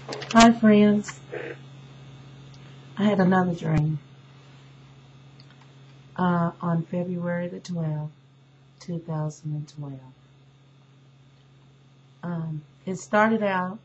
Hi, friends. I had another dream on February the 12th, 2012. It started out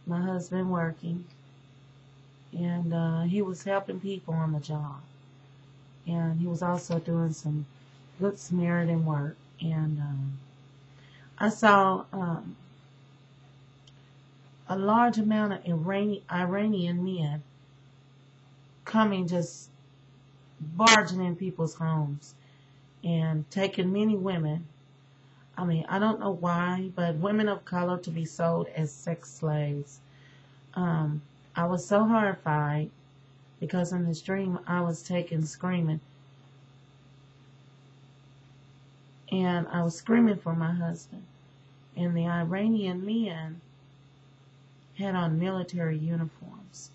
my husband working, and he was helping people on the job. And he was also doing some good Samaritan work. And I saw a large amount of Iranian men coming, just barging in people's homes and taking many women. I mean, I don't know why, but women of color to be sold as sex slaves. I was so horrified because in this dream I was taken screaming, and I was screaming for my husband. And the Iranian men had on military uniforms.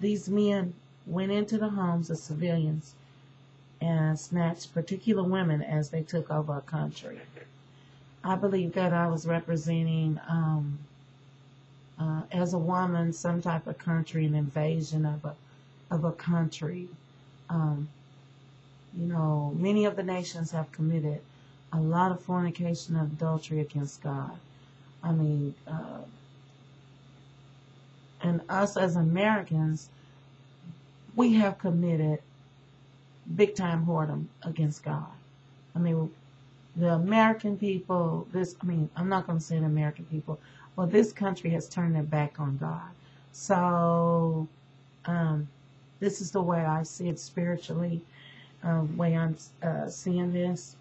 These men went into the homes of civilians and snatched particular women as they took over a country. I believe that I was representing, as a woman, some type of country, an invasion of a country. Many of the nations have committed a lot of fornication and adultery against God. I mean, and us as Americans, we have committed big time whoredom against God. I mean, the American people, I'm not going to say the American people, well, this country has turned their back on God. So, this is the way I see it spiritually, way I'm seeing this.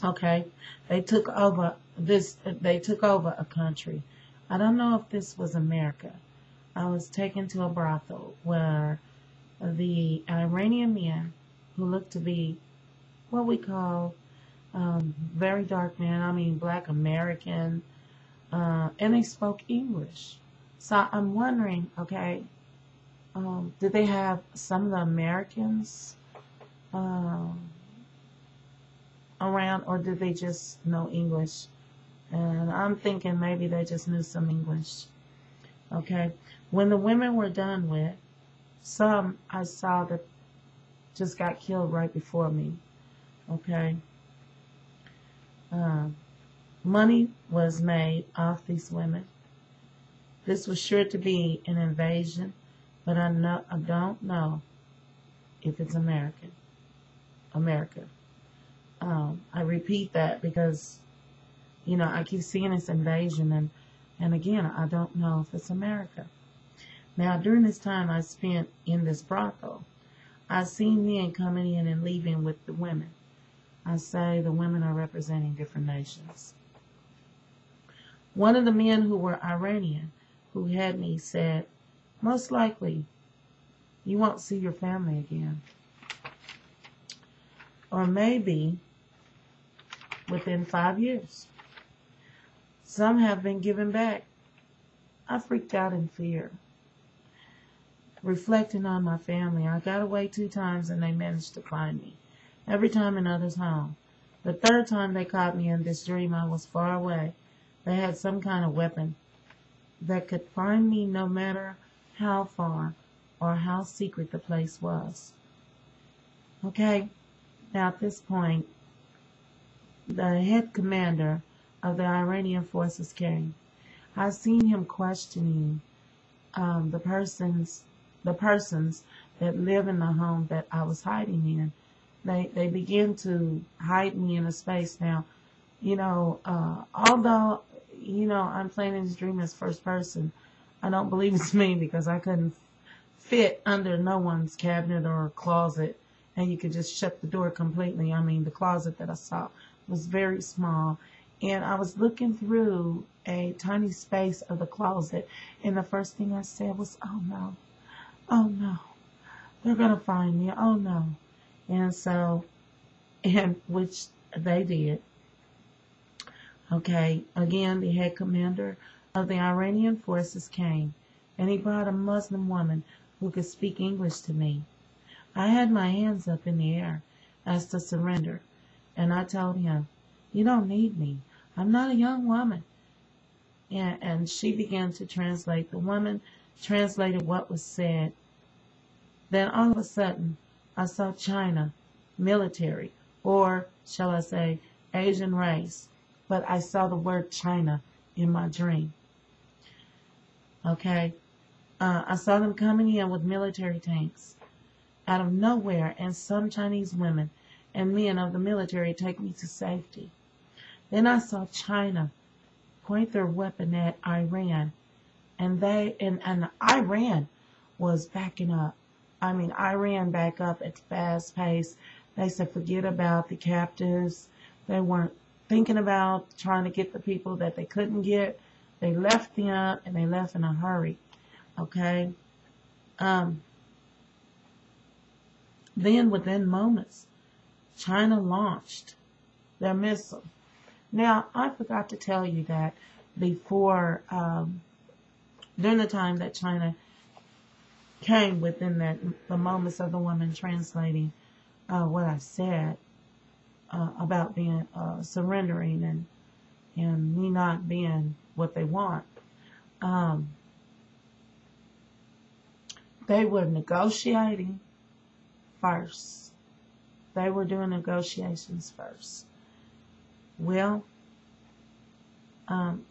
Okay, they took over a country. I don't know if this was America. I was taken to a brothel where the Iranian men, who looked to be what we call very dark men, black American, and they spoke English. So I'm wondering, okay, did they have some of the Americans around, or did they just know English? And I'm thinking maybe they just knew some English. Okay, when the women were done with, some I saw that just got killed right before me. Okay, money was made off these women. This was sure to be an invasion, but I don't know if it's America. I repeat that because, I keep seeing this invasion, and again, I don't know if it's America. Now, during this time I spent in this brothel, I seen men coming in and leaving with the women. I say the women are representing different nations. One of the men who were Iranian, who had me, said, most likely, you won't see your family again. Or maybe within 5 years. Some have been given back. I freaked out in fear. Reflecting on my family, I got away 2 times and they managed to find me. Every time another's home. The 3rd time they caught me in this dream, I was far away. They had some kind of weapon that could find me no matter how far or how secret the place was. Okay, now at this point, the head commander of the Iranian forces came. I seen him questioning the persons that live in the home that I was hiding in. They began to hide me in a space. Now, although, I'm playing in this dream as first person, I don't believe it's me because I couldn't fit under no one's cabinet or closet, and you could just shut the door completely. The closet that I saw was very small, and I was looking through a tiny space of the closet, and the first thing I said was, oh no, they're going to find me, oh no. And which they did. Okay, again, the head commander of the Iranian forces came, and he brought a Muslim woman who could speak English to me. I had my hands up in the air as to surrender, and I told him, you don't need me. I'm not a young woman. and she began to translate. The woman translated what was said. Then all of a sudden, I saw China military, or shall I say, Asian race, but I saw the word China in my dream. Okay? I saw them coming in with military tanks out of nowhere, and some Chinese women and men of the military take me to safety. Then I saw China point their weapon at Iran, and Iran was backing up. I mean, Iran back up at fast pace. They said forget about the captives. They weren't thinking about trying to get the people that they couldn't get. They left them, and they left in a hurry. Okay? Then within moments, China launched their missile. Now, I forgot to tell you that before, during the time that China came within the moments of the woman translating what I said about being surrendering and me not being what they want. They were negotiating first. They were doing negotiations first. Well,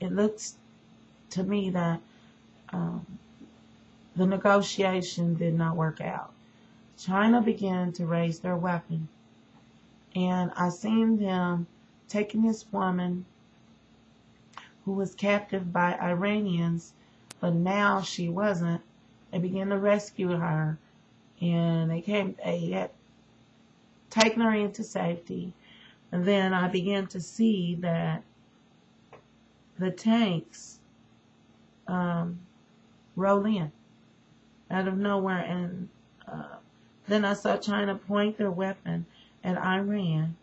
it looks to me that the negotiation did not work out. China began to raise their weapon, and I seen them taking this woman who was captive by Iranians, but now she wasn't. They began to rescue her, and they had taken her into safety. And then I began to see that the tanks roll in out of nowhere, and then I saw China point their weapon at Iran,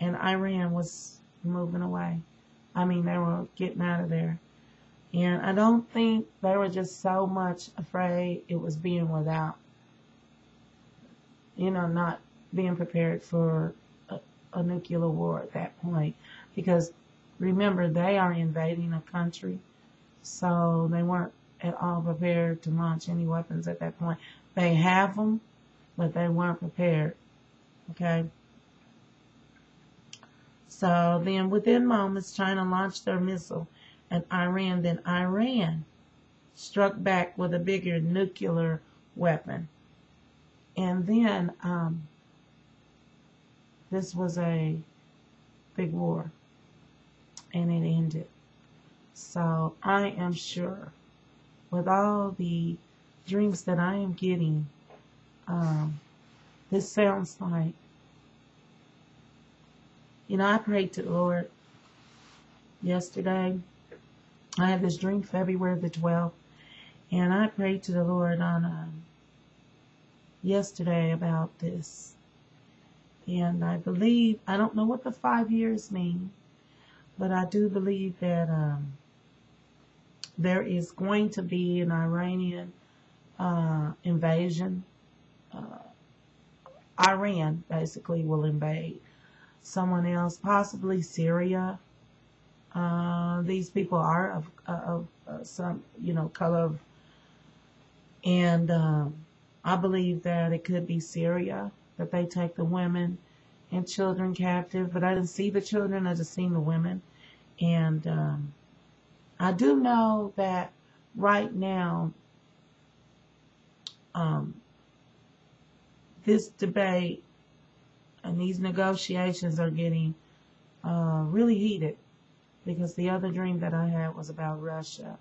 and Iran was moving away. I mean, they were getting out of there. And I don't think they were just so much afraid it was being without, not being prepared for a nuclear war at that point. Because remember, they are invading a country, so they weren't at all prepared to launch any weapons at that point. They have them, but they weren't prepared. Okay? So then within moments, China launched their missile at Iran. Then Iran struck back with a bigger nuclear weapon. And then this was a big war, and it ended. So I am sure with all the dreams that I am getting, this sounds like, I prayed to the Lord yesterday. I had this dream February the 12th, and I prayed to the Lord on yesterday about this. And I believe, I don't know what the 5 years mean, but I do believe that there is going to be an Iranian invasion. Iran basically will invade someone else, possibly Syria. These people are of some, color. And I believe that it could be Syria, that they take the women and children captive. But I didn't see the children, I just seen the women. And I do know that right now, this debate and these negotiations are getting really heated, because the other dream that I had was about Russia,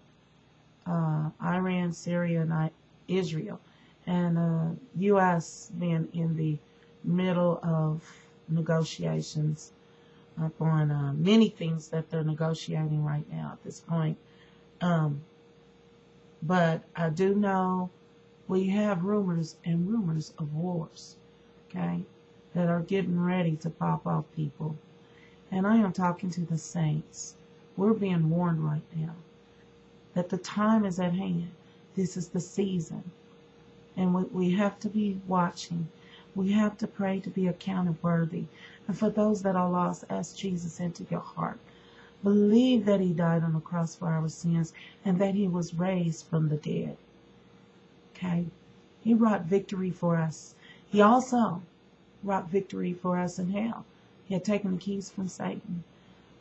Iran, Syria, and Israel, and U.S. being in the middle of negotiations on many things that they're negotiating right now at this point. But I do know we have rumors and rumors of wars, okay, that are getting ready to pop off, people. And I am talking to the saints. We're being warned right now that the time is at hand. This is the season. And we have to be watching. We have to pray to be accounted worthy. And for those that are lost, ask Jesus into your heart. believe that he died on the cross for our sins and that he was raised from the dead. Okay? He brought victory for us. He also brought victory for us in hell. He had taken the keys from Satan.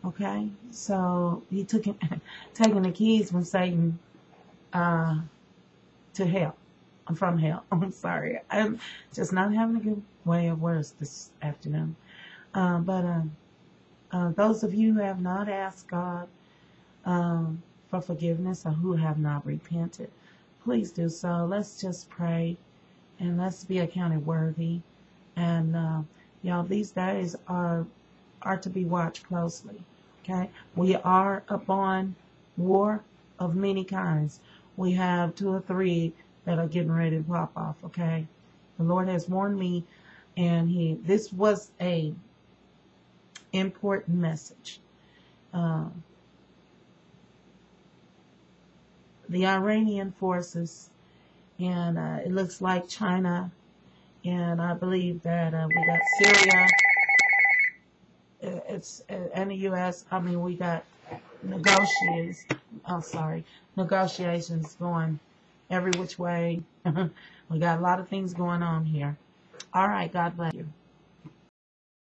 Okay? So he took taking the keys from Satan to hell. I'm from hell. I'm sorry. I'm just not having a good way of words this afternoon. But those of you who have not asked God for forgiveness or who have not repented, please do so. Let's just pray and let's be accounted worthy. And y'all, these days are to be watched closely. Okay, we are upon war of many kinds. We have 2 or 3 that are getting ready to pop off. Okay, the Lord has warned me, and this was a important message. The Iranian forces, and it looks like China, and I believe that we got Syria. And the U.S. I mean, we got negotiations going every which way. We got a lot of things going on here. All right, God bless you.